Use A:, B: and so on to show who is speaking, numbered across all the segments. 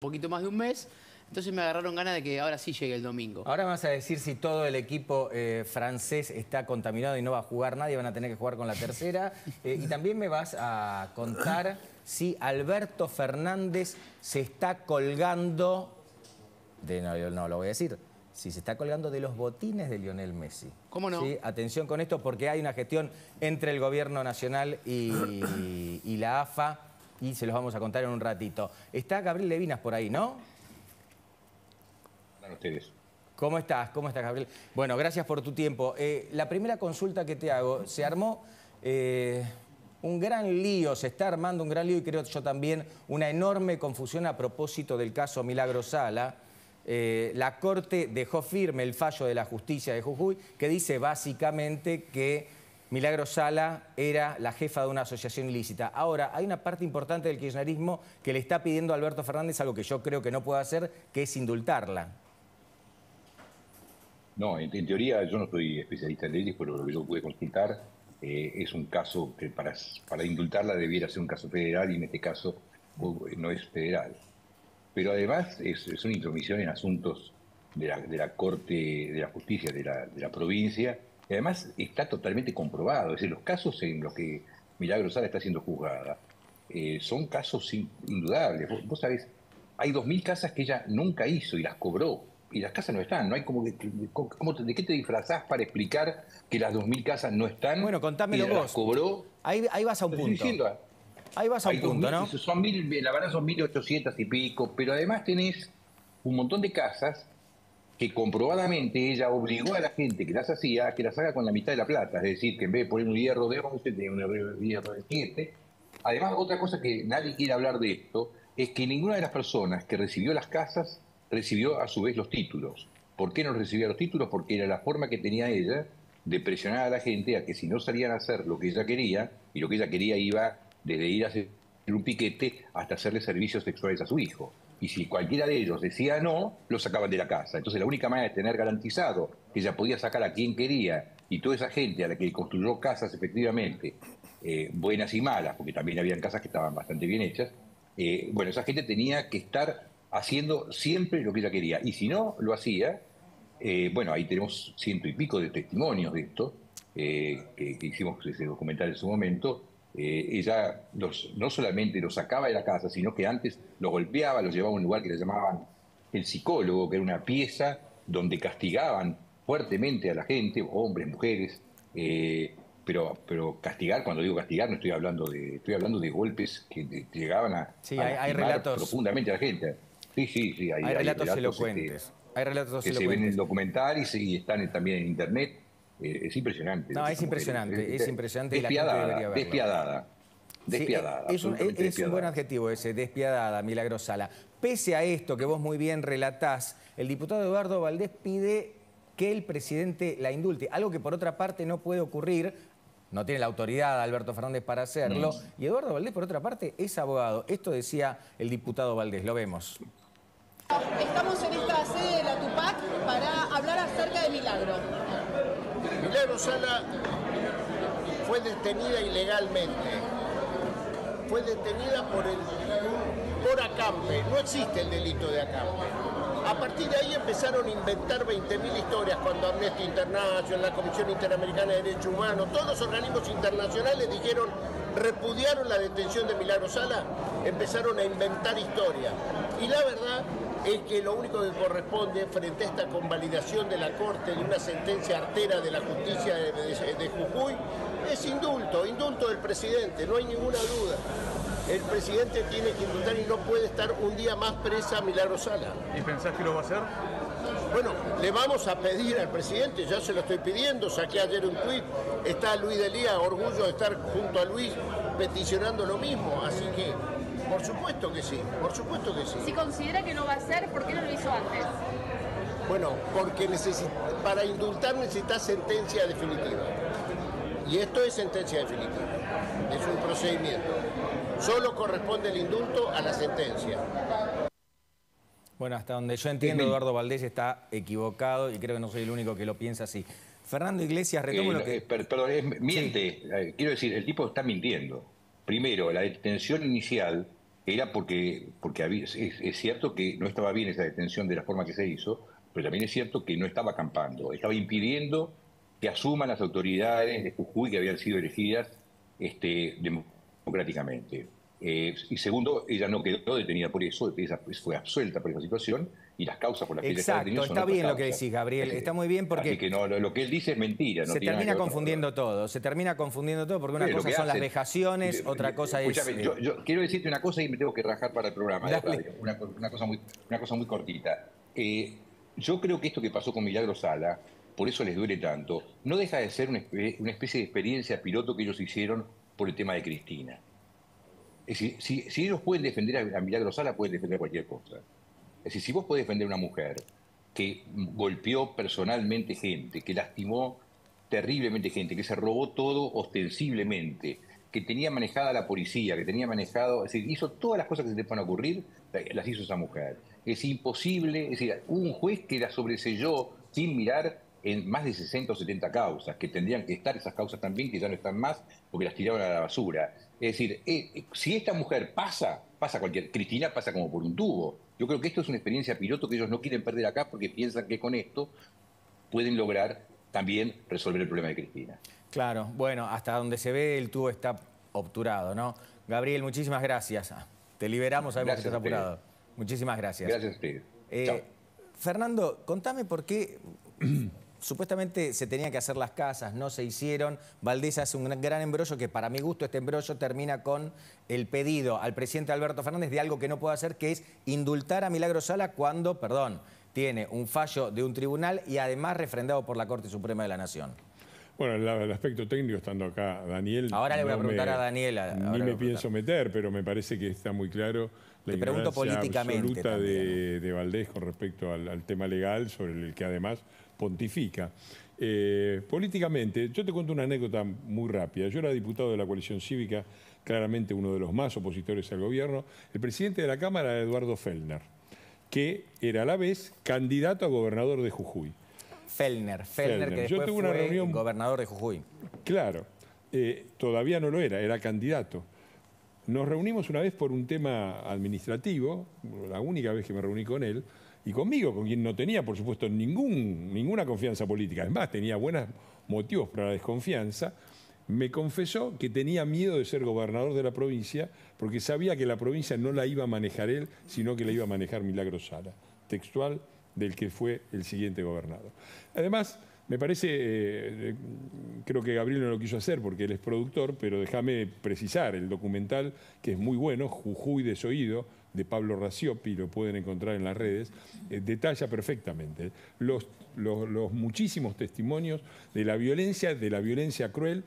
A: poquito más de un mes, entonces me agarraron ganas de que ahora sí llegue el domingo.
B: Ahora me vas a decir si todo el equipo francés está contaminado y no va a jugar nadie, van a tener que jugar con la tercera. Y también me vas a contar si Alberto Fernández se está colgando, no lo voy a decir, si se está colgando de los botines de Lionel Messi.
A: ¿Cómo no?
B: ¿Sí? Atención con esto porque hay una gestión entre el gobierno nacional y la AFA y se los vamos a contar en un ratito. Está Gabriel Levinas por ahí, ¿no?
C: Ustedes.
B: ¿Cómo estás? ¿Cómo estás, Gabriel? Bueno, gracias por tu tiempo. La primera consulta que te hago, se armó un gran lío, se está armando un gran lío y creo yo también una enorme confusión a propósito del caso Milagro Sala. La Corte dejó firme el fallo de la justicia de Jujuy que dice básicamente que Milagro Sala era la jefa de una asociación ilícita. Ahora, hay una parte importante del kirchnerismo que le está pidiendo a Alberto Fernández algo que yo creo que no puede hacer, que es indultarla.
C: No, en teoría yo no soy especialista en leyes, pero lo que yo pude consultar es un caso que para indultarla debiera ser un caso federal y en este caso no es federal. Pero además es una intromisión en asuntos de la Corte de la Justicia de la provincia y además está totalmente comprobado. Es decir, los casos en los que Milagro Sala está siendo juzgada son casos indudables. Vos sabés, hay 2.000 casas que ella nunca hizo y las cobró. Y las casas no están, no hay como que... ¿De qué te disfrazás para explicar que las 2.000 casas no están?
B: Bueno, contámelo vos.
C: Las cobró.
B: Ahí vas a un punto. Ahí vas a un punto, ¿no?
C: Son la verdad son 1.800 y pico, pero además tenés un montón de casas que comprobadamente ella obligó a la gente que las hacía a que las haga con la mitad de la plata. Es decir, que en vez de poner un hierro de 11, tenía un hierro de 7. Además, otra cosa que nadie quiere hablar de esto es que ninguna de las personas que recibió las casas recibió a su vez los títulos. ¿Por qué no recibía los títulos? Porque era la forma que tenía ella de presionar a la gente a que si no salían a hacer lo que ella quería, y lo que ella quería iba desde ir a hacer un piquete hasta hacerle servicios sexuales a su hijo. Y si cualquiera de ellos decía no, lo sacaban de la casa. Entonces la única manera de tener garantizado que ella podía sacar a quien quería y toda esa gente a la que construyó casas efectivamente, buenas y malas, porque también habían casas que estaban bastante bien hechas, bueno, esa gente tenía que estar haciendo siempre lo que ella quería. Y si no lo hacía, bueno, ahí tenemos 100 y pico de testimonios de esto, que hicimos ese documental en su momento. Ella no solamente los sacaba de la casa, sino que antes los golpeaba, los llevaba a un lugar que le llamaban el psicólogo, que era una pieza donde castigaban fuertemente a la gente, hombres, mujeres, pero castigar, cuando digo castigar, no estoy hablando de golpes que llegaban a,
B: sí,
C: a
B: hay relatos
C: profundamente a la gente. Sí,
B: hay relatos elocuentes. Hay relatos
C: que se ven en el documental y están también en internet. Es impresionante.
B: No, es impresionante, es impresionante.
C: Despiadada, despiadada.
B: Sí, es un buen adjetivo ese, despiadada, Milagro Sala. Pese a esto que vos muy bien relatás, el diputado Eduardo Valdés pide que el presidente la indulte, algo que por otra parte no puede ocurrir, no tiene la autoridad Alberto Fernández para hacerlo, y Eduardo Valdés por otra parte es abogado. Esto decía el diputado Valdés, lo vemos.
D: Estamos en esta sede de la Tupac para hablar acerca de Milagro.
E: Milagro Sala fue detenida ilegalmente. Fue detenida por acampe. No existe el delito de acampe. A partir de ahí empezaron a inventar 20.000 historias cuando Amnesty International, la Comisión Interamericana de Derechos Humanos, todos los organismos internacionales repudiaron la detención de Milagro Sala, empezaron a inventar historias. Y la verdad es que lo único que corresponde frente a esta convalidación de la Corte de una sentencia artera de la justicia de Jujuy es indulto del presidente, no hay ninguna duda. El presidente tiene que indultar y no puede estar un día más presa Milagro Sala.
F: ¿Y pensás que lo va a hacer?
E: Bueno, le vamos a pedir al presidente, ya se lo estoy pidiendo, saqué ayer un tuit, está Luis Delía, orgullo de estar junto a Luis peticionando lo mismo, así que por supuesto que sí, por supuesto que sí.
G: Si considera que no va a hacer, ¿por qué no lo hizo antes?
E: Bueno, porque para indultar necesita sentencia definitiva. Y esto es sentencia definitiva, es un procedimiento. Solo corresponde el indulto a la sentencia.
B: Bueno, hasta donde yo entiendo, Eduardo Valdés está equivocado y creo que no soy el único que lo piensa así. Fernando Iglesias, retomo lo que...
C: Perdón, miente. Sí. Quiero decir, el tipo está mintiendo. Primero, la detención inicial era porque es cierto que no estaba bien esa detención de la forma que se hizo, pero también es cierto que no estaba acampando, estaba impidiendo que asuman las autoridades de Jujuy que habían sido elegidas democráticamente. Y segundo, ella no quedó detenida por eso, ella fue absuelta por esa situación y las causas por las que ella estaba detenida son
B: está
C: otras
B: bien lo que
C: causas.
B: decís, Gabriel, está muy bien porque...
C: Así que no, lo que él dice es mentira. No
B: se
C: tiene nada
B: termina
C: que ver con
B: confundiendo todo, porque una
C: lo
B: cosa
C: que
B: son las
C: hacen.
B: vejaciones, otra cosa es...
C: Escúchame, yo quiero decirte una cosa y me tengo que rajar para el programa de
B: Dale.
C: radio. Una cosa muy cortita. Yo creo que esto que pasó con Milagro Sala, por eso les duele tanto, no deja de ser una especie de experiencia piloto que ellos hicieron por el tema de Cristina. Es decir, si ellos pueden defender a Milagro Sala, pueden defender cualquier cosa. Es decir, si vos podés defender a una mujer que golpeó personalmente gente, que lastimó terriblemente gente, que se robó todo ostensiblemente, que tenía manejada la policía, que tenía manejado, es decir, hizo todas las cosas que se te puedan ocurrir, las hizo esa mujer. Es imposible, es decir, hubo un juez que la sobreselló sin mirar en más de 60 o 70 causas, que tendrían que estar esas causas también, que ya no están más, porque las tiraron a la basura. Es decir, si esta mujer pasa cualquier... Cristina pasa como por un tubo. Yo creo que esto es una experiencia piloto que ellos no quieren perder acá porque piensan que con esto pueden lograr también resolver el problema de Cristina.
B: Claro, bueno, hasta donde se ve el tubo está obturado, ¿no? Gabriel, muchísimas gracias. Te liberamos, sabemos que estás apurado. Muchísimas gracias.
C: Gracias a ustedes. Chao.
B: Fernando, contame por qué supuestamente se tenían que hacer las casas, no se hicieron. Valdés hace un gran embrollo que para mi gusto este embrollo termina con el pedido al presidente Alberto Fernández de algo que no puede hacer, que es indultar a Milagro Sala cuando, tiene un fallo de un tribunal y además refrendado por la Corte Suprema de la Nación.
F: Bueno, el aspecto técnico, estando acá Daniel...
B: Ahora le voy a preguntar a Daniel.
F: Ni me pienso meter, pero me parece que está muy claro la ignorancia absoluta de Valdés con respecto al tema legal, sobre el que además pontifica. Políticamente, yo te cuento una anécdota muy rápida. Yo era diputado de la coalición cívica, claramente uno de los más opositores al gobierno. El presidente de la Cámara era Eduardo Fellner, que era a la vez candidato a gobernador de Jujuy.
B: Fellner, que después fue gobernador de Jujuy.
F: Claro, todavía no lo era candidato. Nos reunimos una vez por un tema administrativo, la única vez que me reuní con él, y conmigo, con quien no tenía, por supuesto, ninguna confianza política. Es más, tenía buenos motivos para la desconfianza. Me confesó que tenía miedo de ser gobernador de la provincia porque sabía que la provincia no la iba a manejar él, sino que la iba a manejar Milagro Sala, textual del que fue el siguiente gobernador. Además, me parece, creo que Gabriel no lo quiso hacer porque él es productor, pero déjame precisar, el documental, que es muy bueno, Jujuy desoído, de Pablo Raciopi, lo pueden encontrar en las redes, detalla perfectamente los muchísimos testimonios de la violencia cruel.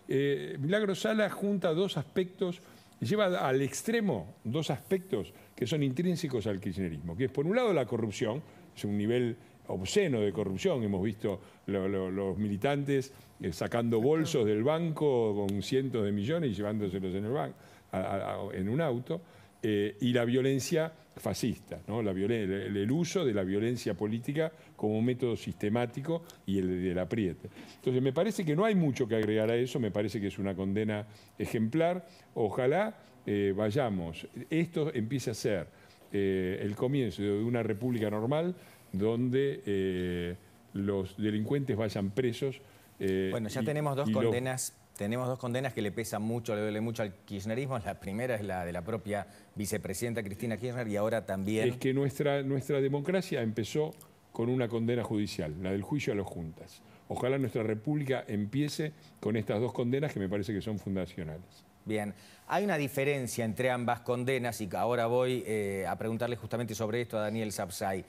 F: Milagro Sala junta dos aspectos, lleva al extremo dos aspectos que son intrínsecos al kirchnerismo, que es por un lado la corrupción, es un nivel obsceno de corrupción, hemos visto los militantes sacando bolsos del banco con cientos de millones y llevándoselos en el banco, en un auto, y la violencia fascista, ¿no? El uso de la violencia política como método sistemático y el del apriete. Entonces me parece que no hay mucho que agregar a eso, me parece que es una condena ejemplar. Ojalá esto empiece a ser el comienzo de una república normal donde los delincuentes vayan presos.
B: Bueno, ya tenemos dos condenas. Tenemos dos condenas que le pesan mucho, le duele mucho al kirchnerismo. La primera es la de la propia vicepresidenta Cristina Kirchner y ahora también...
F: Es que nuestra democracia empezó con una condena judicial, la del juicio a los juntas. Ojalá nuestra república empiece con estas dos condenas que me parece que son fundacionales.
B: Bien, hay una diferencia entre ambas condenas y ahora voy a preguntarle justamente sobre esto a Daniel Sapsay.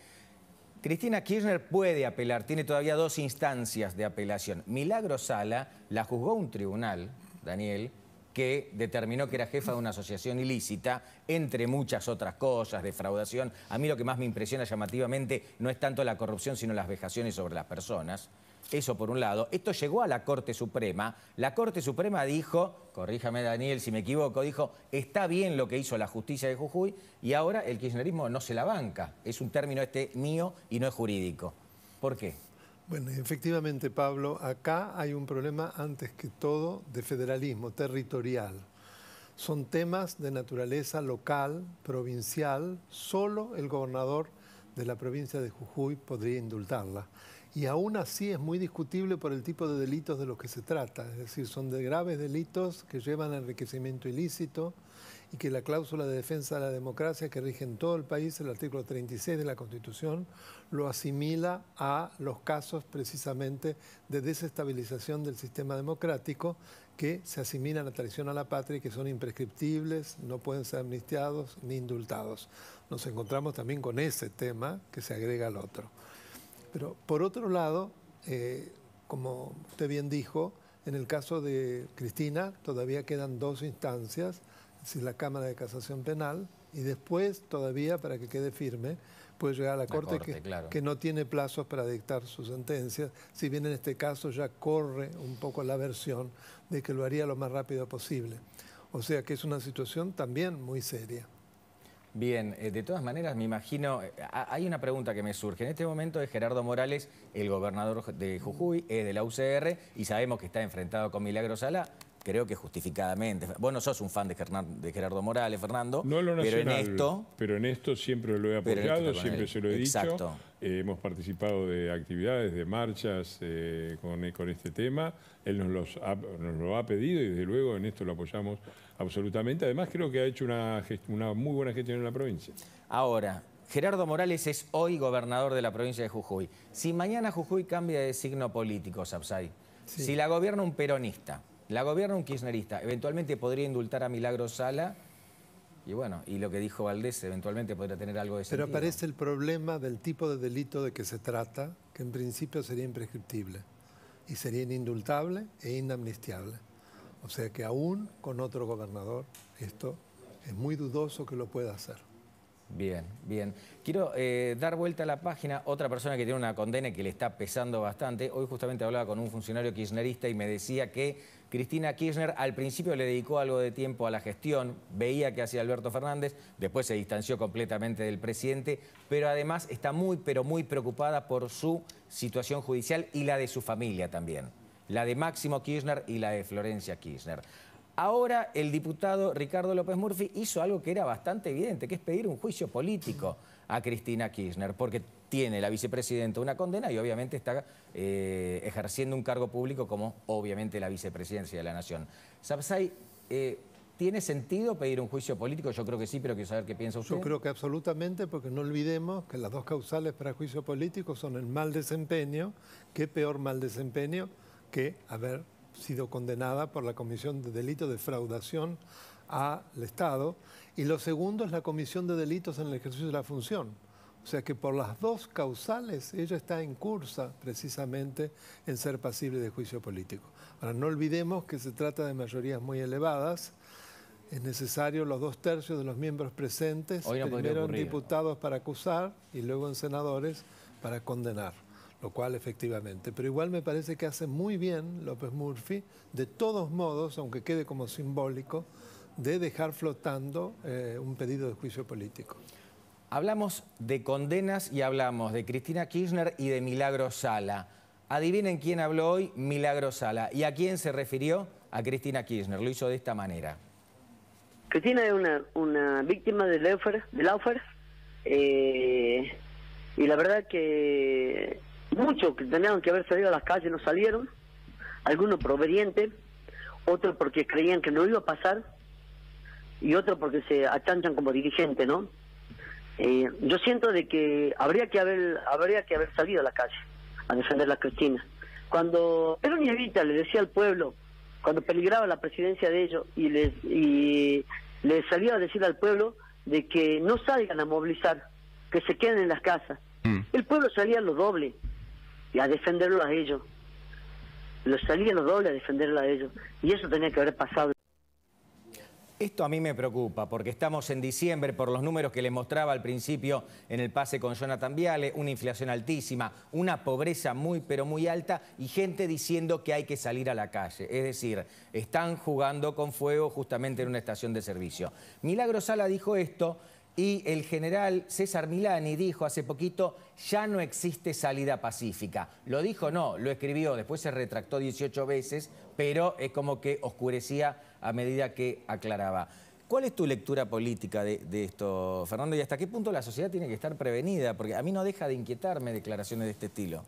B: Cristina Kirchner puede apelar, tiene todavía dos instancias de apelación. Milagro Sala la juzgó un tribunal, Daniel, que determinó que era jefa de una asociación ilícita, entre muchas otras cosas, defraudación. A mí lo que más me impresiona llamativamente no es tanto la corrupción, sino las vejaciones sobre las personas. Eso por un lado. Esto llegó a la Corte Suprema. La Corte Suprema dijo, corríjame Daniel si me equivoco, dijo, está bien lo que hizo la justicia de Jujuy y ahora el kirchnerismo no se la banca. Es un término mío y no es jurídico. ¿Por qué?
H: Bueno, efectivamente, Pablo, acá hay un problema antes que todo de federalismo territorial. son temas de naturaleza local, provincial. Solo el gobernador de la provincia de Jujuy podría indultarla. Y aún así es muy discutible por el tipo de delitos de los que se trata. Es decir, son de graves delitos que llevan a enriquecimiento ilícito y que la cláusula de defensa de la democracia que rige en todo el país, el artículo 36 de la Constitución, lo asimila a los casos precisamente de desestabilización del sistema democrático que se asimilan a traición a la patria y que son imprescriptibles, no pueden ser amnistiados ni indultados. Nos encontramos también con ese tema que se agrega al otro. Pero por otro lado, como usted bien dijo, en el caso de Cristina todavía quedan 2 instancias, es decir, la Cámara de Casación Penal, y después todavía, para que quede firme, puede llegar a la Corte
B: claro,
H: que no tiene plazos para dictar su sentencia, si bien en este caso ya corre un poco la versión de que lo haría lo más rápido posible. O sea que es una situación también muy seria.
B: Bien, de todas maneras me imagino, hay una pregunta que me surge. En este momento es Gerardo Morales, el gobernador de Jujuy, es de la UCR y sabemos que está enfrentado con Milagro Sala, creo que justificadamente. Vos no sos un fan de Gerardo Morales, Fernando,
F: no lo nacional,
B: pero
F: en esto siempre lo he apoyado, siempre se lo he dicho. Hemos participado de actividades, de marchas con este tema. Él nos lo ha pedido y desde luego en esto lo apoyamos absolutamente. Además creo que ha hecho una muy buena gestión en la provincia.
B: Ahora, Gerardo Morales es hoy gobernador de la provincia de Jujuy. Si mañana Jujuy cambia de signo político, Sapsay, si la gobierna un peronista, la gobierna un kirchnerista, eventualmente podría indultar a Milagro Sala. Y bueno, y lo que dijo Valdés eventualmente podría tener algo de sentido.
H: Pero aparece el problema del tipo de delito de que se trata, que en principio sería imprescriptible y sería inindultable e inamnistiable. O sea que aún con otro gobernador esto es muy dudoso que lo pueda hacer.
B: Bien, bien. Quiero dar vuelta a la página. Otra persona que tiene una condena que le está pesando bastante. Hoy justamente hablaba con un funcionario kirchnerista y me decía que Cristina Kirchner al principio le dedicó algo de tiempo a la gestión, veía que hacía Alberto Fernández, después se distanció completamente del presidente, pero además está muy, pero muy preocupada por su situación judicial y la de su familia también. La de Máximo Kirchner y la de Florencia Kirchner. Ahora el diputado Ricardo López Murphy hizo algo que era bastante evidente, que es pedir un juicio político a Cristina Kirchner, porque tiene la vicepresidenta una condena y obviamente está ejerciendo un cargo público como obviamente la vicepresidencia de la Nación. Sapsay, ¿tiene sentido pedir un juicio político? Yo creo que sí, pero quiero saber qué piensa usted.
H: Yo creo que absolutamente, porque no olvidemos que las 2 causales para juicio político son el mal desempeño, qué peor mal desempeño que haber sido condenada por la comisión de delito de defraudación al Estado, y lo segundo es la comisión de delitos en el ejercicio de la función. O sea que por las 2 causales ella está en cursa precisamente en ser pasible de juicio político. Ahora no olvidemos que se trata de mayorías muy elevadas, es necesario los 2/3 de los miembros presentes, primero en diputados para acusar y luego en senadores para condenar. Lo cual efectivamente, pero igual me parece que hace muy bien López Murphy, de todos modos, aunque quede como simbólico, de dejar flotando un pedido de juicio político.
B: Hablamos de condenas y hablamos de Cristina Kirchner y de Milagro Sala. Adivinen quién habló hoy, Milagro Sala. ¿Y a quién se refirió? A Cristina Kirchner. Lo hizo de esta manera.
I: Cristina es una víctima del Lawfare, y la verdad que muchos que tenían que haber salido a las calles no salieron, algunos por obediente, otros porque creían que no iba a pasar y otros porque se achanchan como dirigente, ¿no? Yo siento de que habría que haber salido a la calle a defender a la Cristina. Cuando Perón y Evita le decía al pueblo, cuando peligraba la presidencia de ellos, y les salía a decir al pueblo de que no salgan a movilizar, que se queden en las casas. El pueblo salía a lo doble y a defenderlo a ellos. Salía a lo doble a defenderlo a ellos. Y eso tenía que haber pasado.
B: Esto a mí me preocupa porque estamos en diciembre, por los números que les mostraba al principio en el pase con Jonathan Viale, una inflación altísima, una pobreza muy pero muy alta y gente diciendo que hay que salir a la calle. Es decir, están jugando con fuego justamente en una estación de servicio. Milagro Sala dijo esto y el general César Milani dijo hace poquito: ya no existe salida pacífica. Lo dijo, no, lo escribió, después se retractó 18 veces, pero es como que oscurecía a medida que aclaraba. ¿Cuál es tu lectura política de esto, Fernando? ¿Y hasta qué punto la sociedad tiene que estar prevenida? Porque a mí no deja de inquietarme declaraciones de este estilo.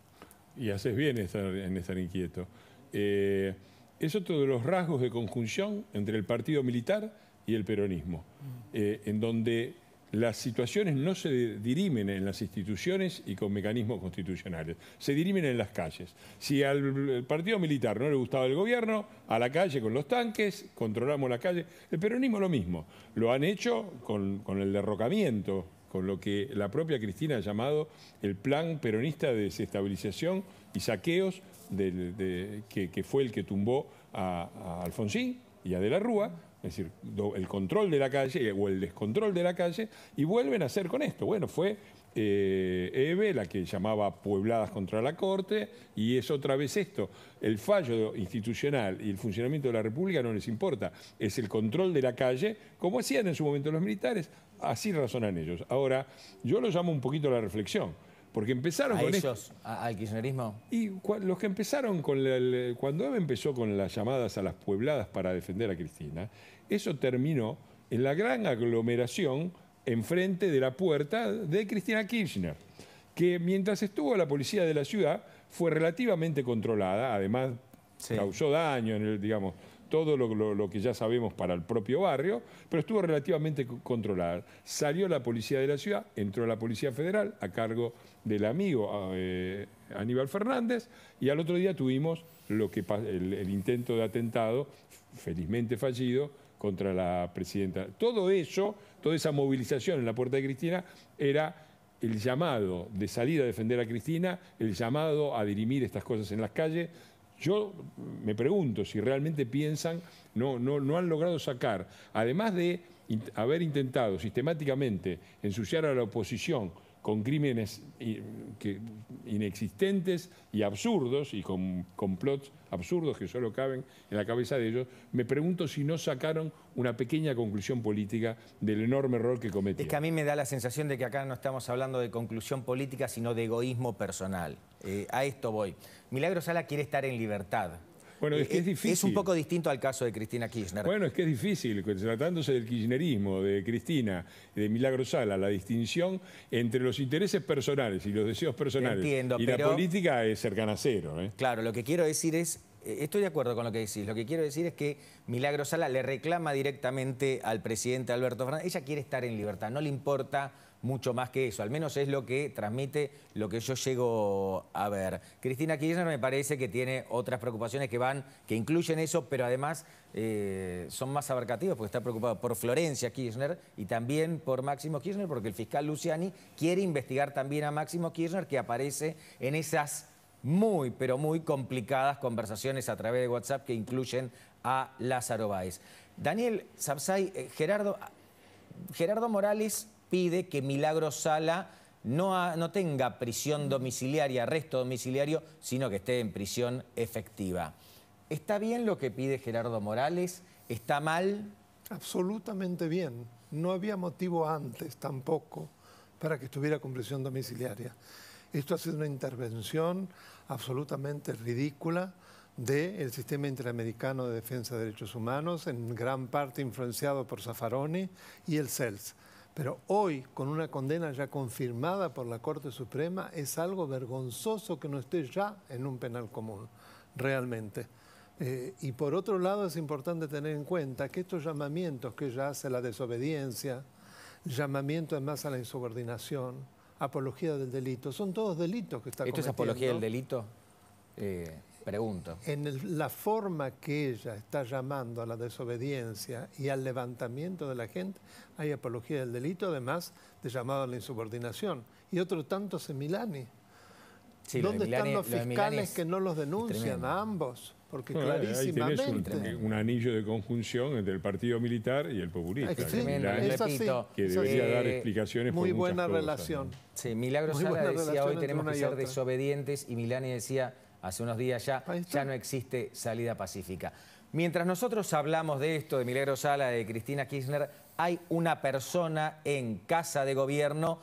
F: Y haces bien en estar inquieto. Es otro de los rasgos de conjunción entre el partido militar y el peronismo, en donde las situaciones no se dirimen en las instituciones y con mecanismos constitucionales, se dirimen en las calles. Si al partido militar no le gustaba el gobierno, a la calle con los tanques, controlamos la calle. El peronismo lo mismo, lo han hecho con el derrocamiento, con lo que la propia Cristina ha llamado el plan peronista de desestabilización y saqueos que fue el que tumbó a Alfonsín y a De la Rúa, es decir, el control de la calle o el descontrol de la calle, y vuelven a hacer con esto. Bueno, fue Eve la que llamaba puebladas contra la Corte, y es otra vez esto. El fallo institucional y el funcionamiento de la República no les importa, es el control de la calle, como hacían en su momento los militares, así razonan ellos. Ahora, yo lo llamo un poquito a la reflexión. Porque empezaron
B: ¿A
F: con
B: ellos? ¿Al kirchnerismo?
F: Y los que empezaron cuando Eva empezó con las llamadas a las puebladas para defender a Cristina, eso terminó en la gran aglomeración enfrente de la puerta de Cristina Kirchner, que mientras estuvo la policía de la ciudad fue relativamente controlada, además causó daño en digamos, todo lo que ya sabemos para el propio barrio, pero estuvo relativamente controlada. Salió la policía de la ciudad, entró la Policía Federal a cargo del amigo Aníbal Fernández, y al otro día tuvimos el intento de atentado, felizmente fallido, contra la presidenta. Todo eso, toda esa movilización en la puerta de Cristina era el llamado de salir a defender a Cristina, el llamado a dirimir estas cosas en las calles. Yo me pregunto si realmente piensan, no han logrado sacar, además de haber intentado sistemáticamente ensuciar a la oposición con crímenes inexistentes y absurdos, y con complots absurdos que solo caben en la cabeza de ellos, me pregunto si no sacaron una pequeña conclusión política del enorme error que cometieron.
B: Es que a mí me da la sensación de que acá no estamos hablando de conclusión política, sino de egoísmo personal. A esto voy. Milagros Sala quiere estar en libertad.
F: Bueno, es que es difícil.
B: Es un poco distinto al caso de Cristina Kirchner.
F: Bueno, es que es difícil, tratándose del kirchnerismo, de Cristina, de Milagros Sala, la distinción entre los intereses personales y los deseos personales y la política es cercana a cero.
B: Claro, lo que quiero decir es, estoy de acuerdo con lo que decís, lo que quiero decir es que Milagros Sala le reclama directamente al presidente Alberto Fernández. Ella quiere estar en libertad, no le importa mucho más que eso, al menos es lo que transmite lo que yo llego a ver. Cristina Kirchner me parece que tiene otras preocupaciones que incluyen eso, pero además son más abarcativos, porque está preocupado por Florencia Kirchner y también por Máximo Kirchner, porque el fiscal Luciani quiere investigar también a Máximo Kirchner, que aparece en esas muy, pero muy complicadas conversaciones a través de WhatsApp que incluyen a Lázaro Báez. Daniel Sapsay, Gerardo Morales pide que Milagros Sala no tenga prisión domiciliaria, arresto domiciliario, sino que esté en prisión efectiva. ¿Está bien lo que pide Gerardo Morales? ¿Está mal?
H: Absolutamente bien. No había motivo antes tampoco para que estuviera con prisión domiciliaria. Esto ha sido una intervención absolutamente ridícula del sistema interamericano de defensa de derechos humanos, en gran parte influenciado por Zaffaroni y el CELS. Pero hoy, con una condena ya confirmada por la Corte Suprema, es algo vergonzoso que no esté ya en un penal común, realmente. Y por otro lado, es importante tener en cuenta que estos llamamientos que ella hace a la desobediencia, llamamiento además a la insubordinación, apología del delito, son todos delitos que está cometiendo.
B: ¿Esto es apología del delito? Pregunto.
H: En la forma que ella está llamando a la desobediencia y al levantamiento de la gente, hay apología del delito, además de llamado a la insubordinación. Y otro tanto es en Milani.
B: Sí,
H: ¿Dónde están los fiscales que no los denuncian a ambos? Porque clarísimamente...
F: Ahí tenés un anillo de conjunción entre el partido militar y el populista. Que debería dar explicaciones
H: muy
F: por
H: buena
F: muchas
H: relación.
F: Cosas, ¿no?
B: Sí, Milagros Sala decía hoy tenemos que ser desobedientes, y Milani decía hace unos días ya no existe salida pacífica. Mientras nosotros hablamos de esto, de Milagros Sala, de Cristina Kirchner, hay una persona en Casa de Gobierno